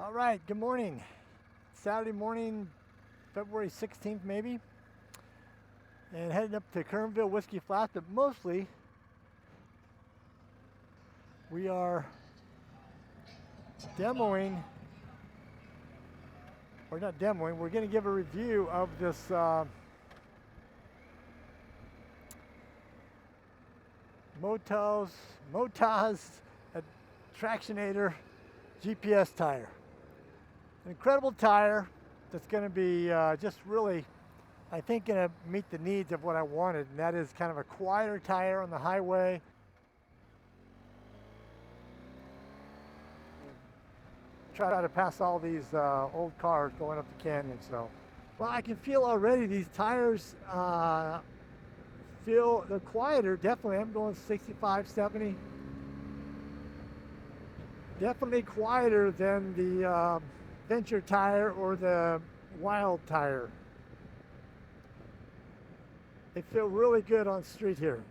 All right, good morning. Saturday morning, February 16th maybe. And heading up to Kernville Whiskey Flat, but mostly we are demoing, or not demoing, we're gonna give a review of this Motoz Tractionator GPS tire. An incredible tire that's going to be just really, I think, going to meet the needs of what I wanted, and that is kind of a quieter tire on the highway. Try to pass all these old cars going up the canyon. So, well, I can feel already these tires feel they're quieter. Definitely, I'm going 65, 70. Definitely quieter than the Venture tire or the Wild tire. They feel really good on street here.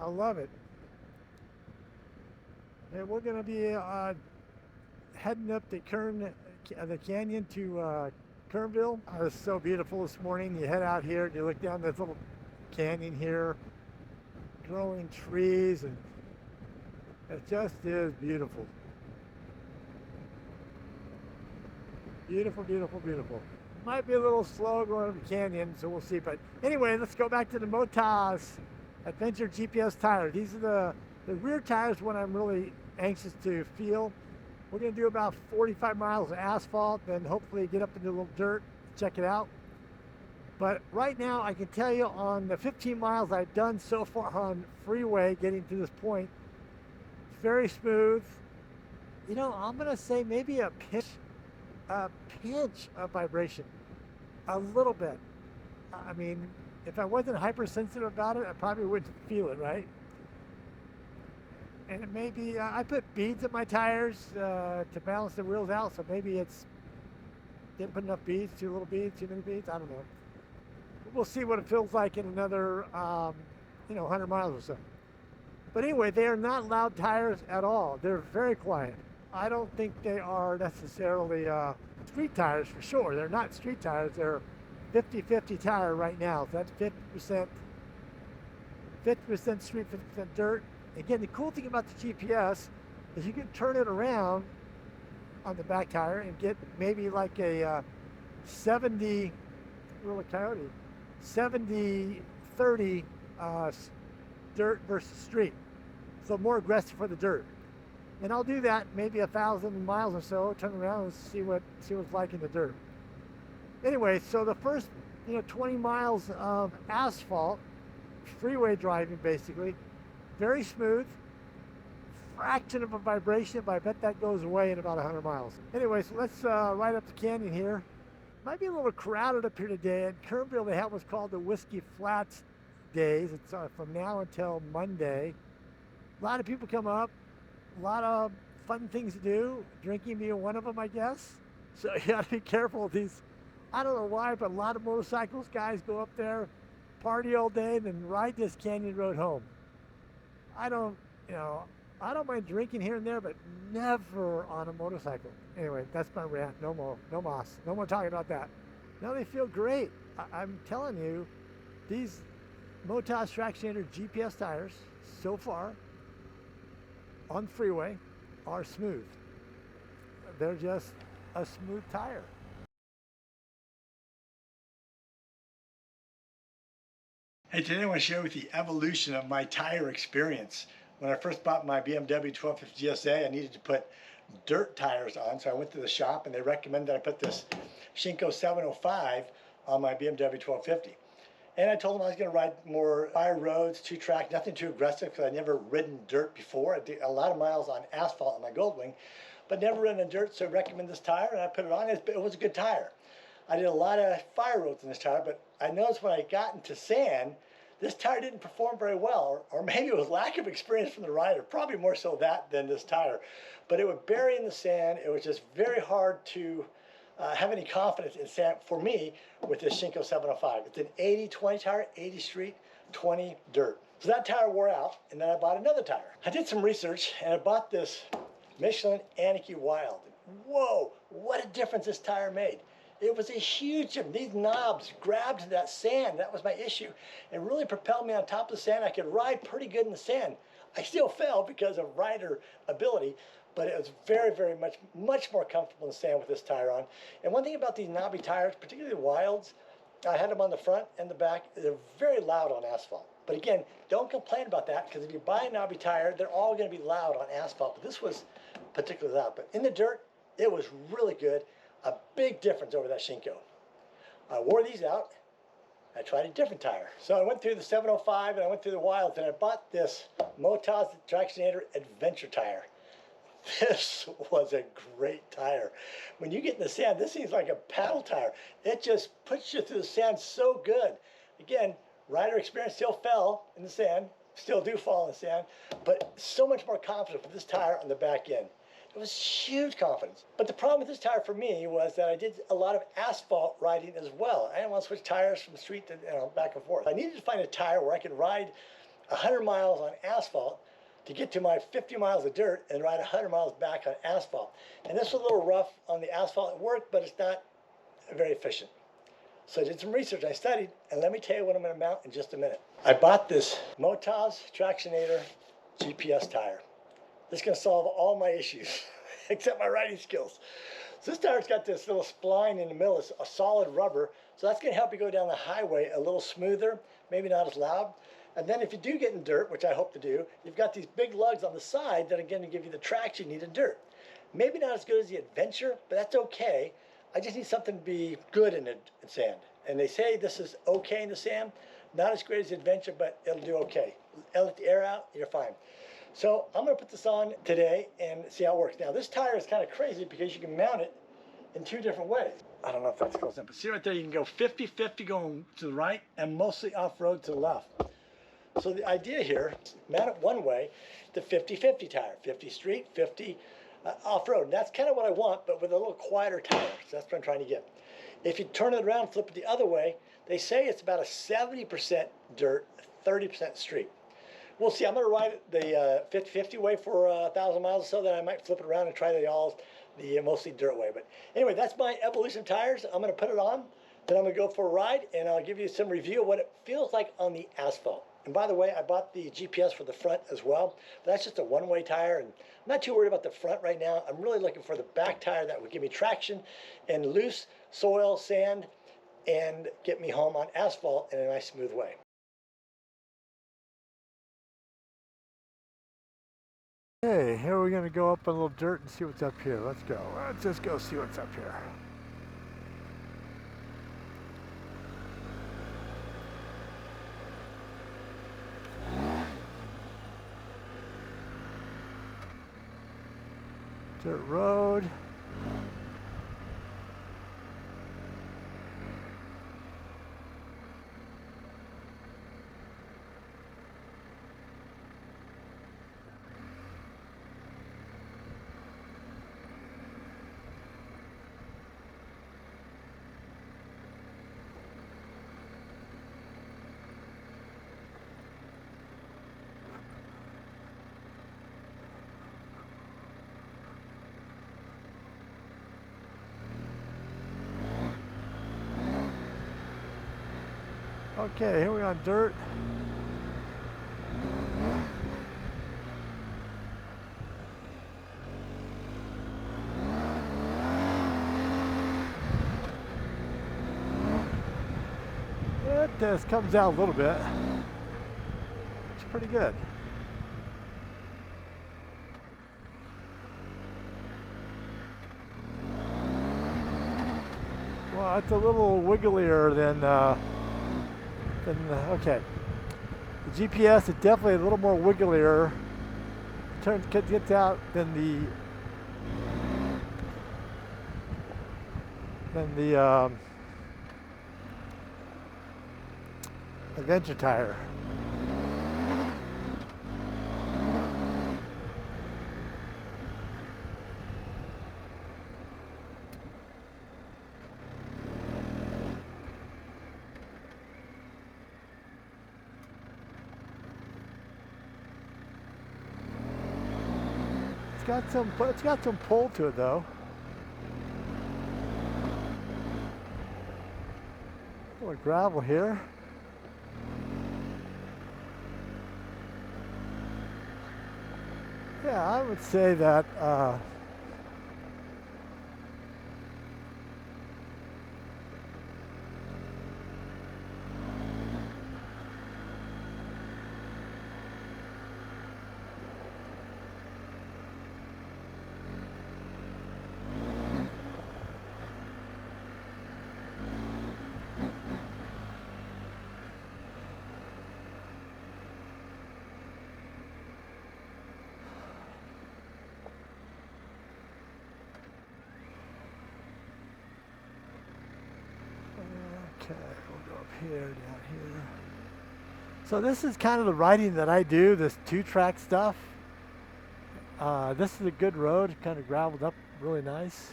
I love it. And we're going to be heading up the canyon to Kernville. It's so beautiful this morning. You head out here and you look down this little canyon here, growing trees, and it just is beautiful. Beautiful, beautiful, beautiful. Might be a little slow going up the canyon, so we'll see. But anyway, let's go back to the Motoz Adventure GPS tire. These are the rear tires, what I'm really anxious to feel. We're going to do about 45 miles of asphalt, then hopefully get up into a little dirt, check it out. But right now, I can tell you on the 15 miles I've done so far on freeway getting to this point, very smooth. You know, I'm going to say maybe a pinch of vibration, a little bit. I mean, if I wasn't hypersensitive about it, I probably wouldn't feel it, right? And maybe I put beads in my tires to balance the wheels out, so maybe it's didn't put enough beads, too little beads, too many beads, I don't know. We'll see what it feels like in another 100 miles or so. But anyway, they are not loud tires at all. They're very quiet. I don't think they are necessarily street tires for sure. They're not street tires. They're 50-50 tire right now. So that's 50% street, 50% dirt. Again, the cool thing about the GPS is you can turn it around on the back tire and get maybe like a 70, little coyote, 70-30 dirt versus street. So more aggressive for the dirt. And I'll do that maybe 1,000 miles or so, turn around and see what it's like in the dirt. Anyway, so the first 20 miles of asphalt, freeway driving basically, very smooth, fraction of a vibration, but I bet that goes away in about 100 miles. Anyway, so let's ride up the canyon here. Might be a little crowded up here today. In Kernville, they have what's called the Whiskey Flats days. It's from now until Monday. A lot of people come up. A lot of fun things to do, drinking being one of them, I guess. So you gotta be careful with these. I don't know why, but a lot of motorcycles guys go up there, party all day, and then ride this canyon road home. I don't mind drinking here and there, but never on a motorcycle. Anyway, that's my rant. No more talking about that. No, they feel great. I'm telling you, these Motoz Tractionator GPS tires, so far, on freeway, are smooth. They're just a smooth tire. Hey, today I want to share with you the evolution of my tire experience. When I first bought my BMW 1250 GSA, I needed to put dirt tires on, so I went to the shop and they recommended that I put this Shinko 705 on my BMW 1250. And I told them I was going to ride more fire roads, 2-track, nothing too aggressive because I'd never ridden dirt before. I did a lot of miles on asphalt on my Goldwing, but never ridden in dirt, so I recommend this tire, and I put it on. It was a good tire. I did a lot of fire roads in this tire, but I noticed when I got into sand, this tire didn't perform very well, or maybe it was lack of experience from the rider, probably more so that than this tire. But it would bury in the sand. It was just very hard to have any confidence in sand for me with this Shinko 705. It's an 80-20 tire, 80 street, 20 dirt. So that tire wore out, and then I bought another tire. I did some research, and I bought this Michelin Anarchy Wild. whoa, what a difference this tire made. It was a huge difference. These knobs grabbed that sand. That was my issue. It really propelled me on top of the sand. I could ride pretty good in the sand. I still fell because of rider ability, but it was very, very much more comfortable in the sand with this tire on. And one thing about these knobby tires, particularly the Wilds, I had them on the front and the back. They're very loud on asphalt. But again, don't complain about that, because if you buy a knobby tire, they're all going to be loud on asphalt. But this was particularly loud. But in the dirt, it was really good. A big difference over that Shinko. I wore these out. I tried a different tire. So I went through the 705 and I went through the Wilds, and I bought this Motoz Tractionator Adventure tire. This was a great tire. When you get in the sand, this seems like a paddle tire. It just puts you through the sand so good. Again, rider experience, still fell in the sand, still do fall in the sand, but so much more confident with this tire on the back end. It was huge confidence. But the problem with this tire for me was that I did a lot of asphalt riding as well. I didn't want to switch tires from street to back and forth. I needed to find a tire where I could ride 100 miles on asphalt to get to my 50 miles of dirt and ride 100 miles back on asphalt. And this was a little rough on the asphalt. It worked, but it's not very efficient. So I did some research, I studied, and let me tell you what I'm going to mount in just a minute. I bought this Motoz Tractionator GPS tire. This is going to solve all my issues, except my riding skills. So this tire's got this little spline in the middle, it's a solid rubber, so that's going to help you go down the highway a little smoother, maybe not as loud. And then if you do get in dirt, which I hope to do, you've got these big lugs on the side that are going to give you the traction you need in dirt. Maybe not as good as the Adventure, but that's okay. I just need something to be good in sand. And they say this is okay in the sand, not as great as the Adventure, but it'll do okay. It'll let the air out, you're fine. So I'm going to put this on today and see how it works. Now this tire is kind of crazy because you can mount it in two different ways. I don't know if that's close enough, but see right there, you can go 50-50 going to the right and mostly off-road to the left. So the idea here, mount it one way, the 50-50 tire, 50 street, 50 off-road. And that's kind of what I want, but with a little quieter tire. So that's what I'm trying to get. If you turn it around, flip it the other way, they say it's about a 70% dirt, 30% street. We'll see. I'm going to ride the 50-50 way for 1,000 miles or so, then I might flip it around and try the mostly dirt way. But anyway, that's my evolution of tires. I'm going to put it on, then I'm going to go for a ride, and I'll give you some review of what it feels like on the asphalt. And by the way, I bought the GPS for the front as well, but that's just a one-way tire, and I'm not too worried about the front right now. I'm really looking for the back tire that would give me traction and loose soil, sand, and get me home on asphalt in a nice, smooth way. Okay, here we're going to go up a little dirt and see what's up here. Let's go. Let's just go see what's up here. Dirt road. Okay, here we are on dirt. It just comes down a little bit. It's pretty good. Well, it's a little wigglier than okay. The GPS is definitely a little more wigglier. Gets out than the Adventure tire. It's got some pull to it though. More gravel here. Yeah, I would say that okay, we'll go up here, down here. So this is kind of the riding that I do, this two-track stuff. This is a good road, kind of graveled up really nice.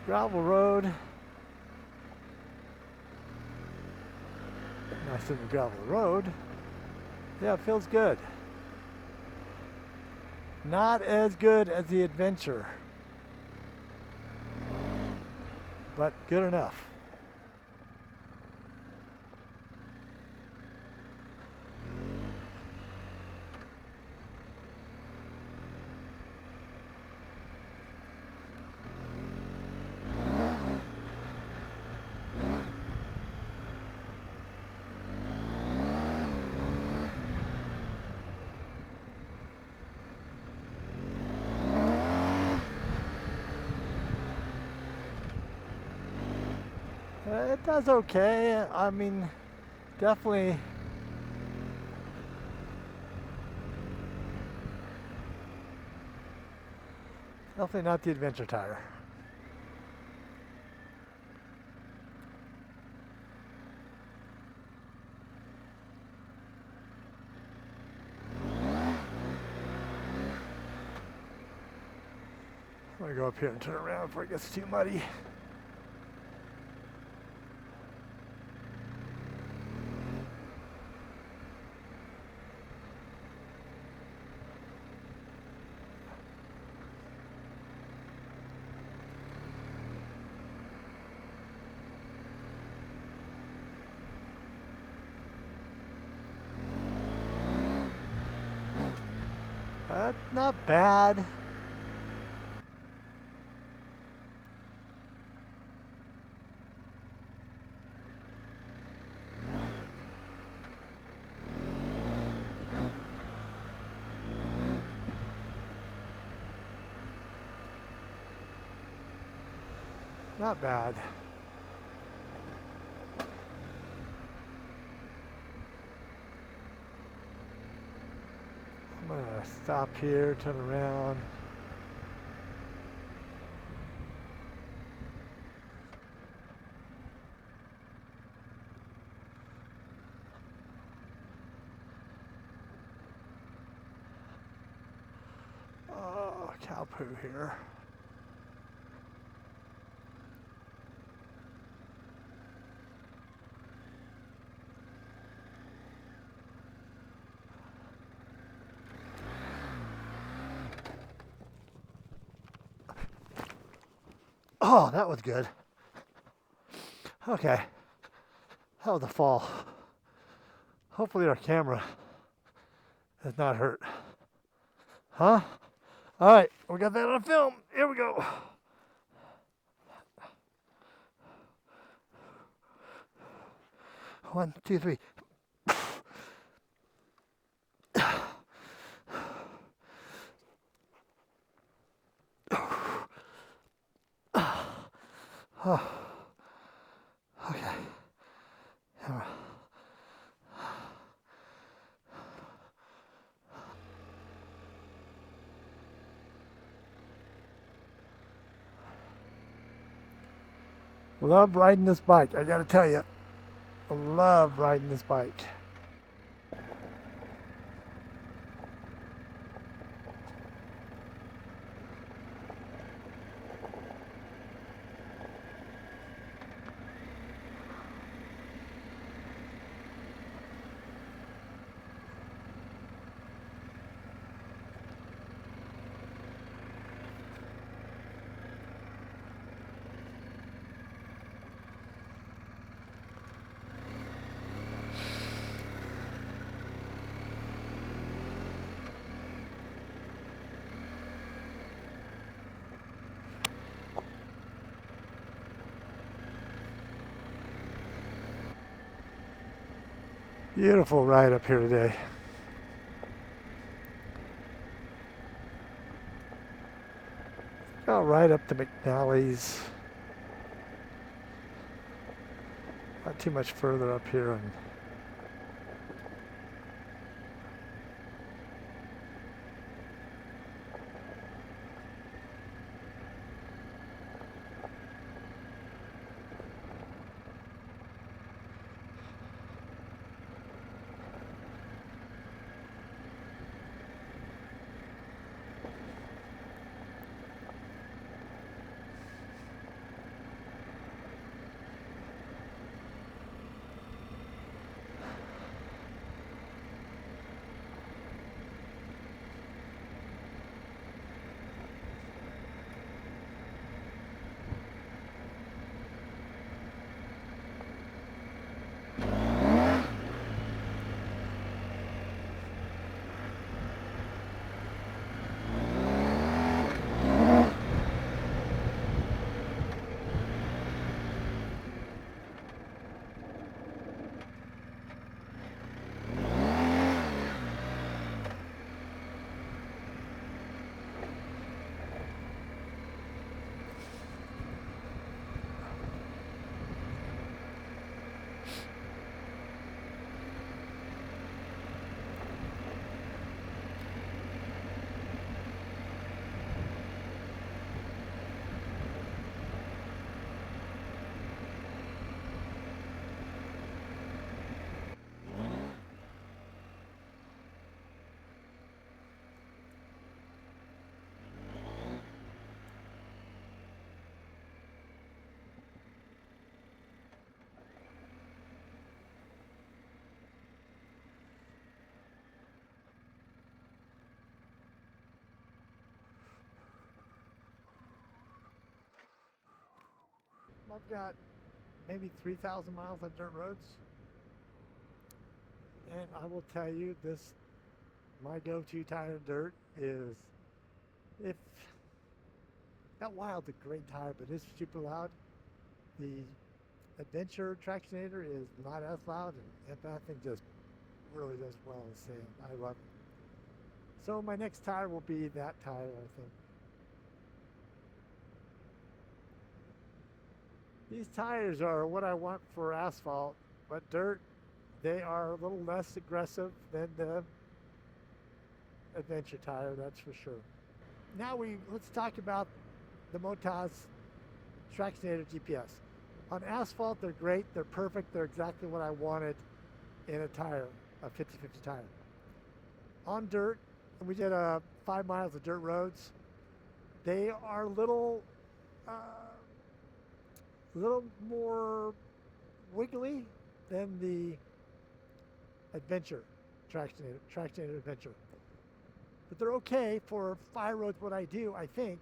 Gravel road. Nice little gravel road. Yeah, it feels good. Not as good as the Adventure, but good enough. It does okay. I mean, definitely not the Adventure tire. I'm gonna go up here and turn around before it gets too muddy. Not bad. Not bad. I'm gonna stop here, turn around. Oh, cow poo here. Oh, that was good. Okay. That was a fall. Hopefully our camera is not hurt. Huh? Alright, we got that on film. Here we go. One, two, three. Oh. Okay. Love riding this bike, I gotta tell you. I love riding this bike. Beautiful ride up here today. Got right up to McNally's. Not too much further up here. And I've got maybe 3,000 miles on dirt roads. And I will tell you this, my go-to tire dirt is, if that Wild's a great tire, but it's super loud. The Adventure Tractionator is not as loud, and that thing just really does well in sand. I love it. So my next tire will be that tire, I think. These tires are what I want for asphalt, but dirt, they are a little less aggressive than the Adventure tire, that's for sure. Now let's talk about the Motoz Tractionator GPS. On asphalt, they're great, they're perfect, they're exactly what I wanted in a tire, a 50/50 tire. On dirt, and we did 5 miles of dirt roads, they are a little more wiggly than the Adventure Tractionator Adventure. But they're okay for fire roads, what I do, I think.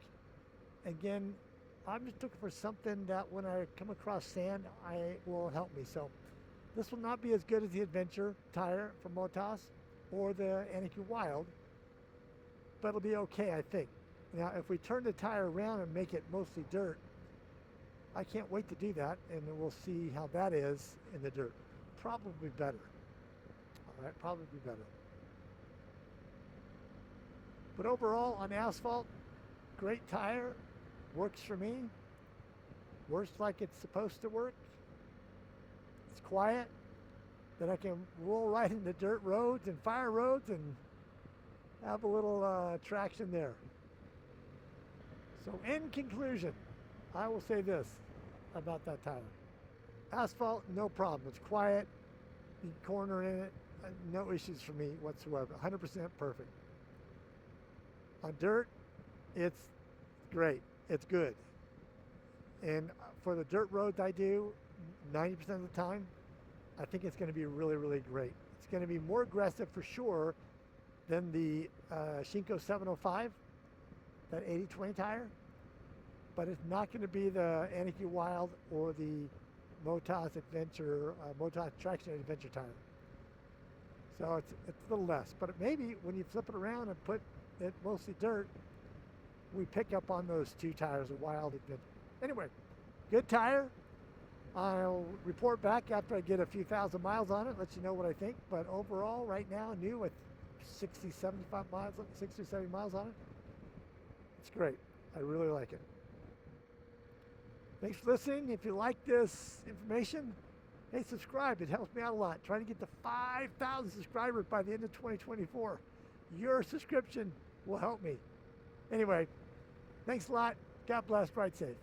Again, I'm just looking for something that when I come across sand, will help me. So this will not be as good as the Adventure tire from Motoz or the NQ Wild, but it'll be okay, I think. Now, if we turn the tire around and make it mostly dirt, I can't wait to do that, and then we'll see how that is in the dirt. Probably better. All right, probably better. But overall, on asphalt, great tire, works for me, works like it's supposed to work. It's quiet, then I can roll right into dirt roads and fire roads and have a little traction there. So in conclusion, I will say this about that tire. Asphalt, no problem. It's quiet, you can corner in it, no issues for me whatsoever. 100% perfect. On dirt, it's great. It's good. And for the dirt roads I do, 90% of the time, I think it's going to be really, really great. It's going to be more aggressive for sure than the Shinko 705, that 80/20 tire, but it's not going to be the NQ Wild or the Motoz Tractionator Adventure tire. So it's a little less, but maybe when you flip it around and put it mostly dirt, we pick up on those two tires, a Wild Adventure. Anyway, good tire, I'll report back after I get a few thousand miles on it, let you know what I think. But overall, right now, new with 60, 75 miles, 60 or 70 miles on it, it's great. I really like it. Thanks for listening. If you like this information, hey, subscribe. It helps me out a lot. Trying to get to 5,000 subscribers by the end of 2024. Your subscription will help me. Anyway, thanks a lot. God bless. Ride safe.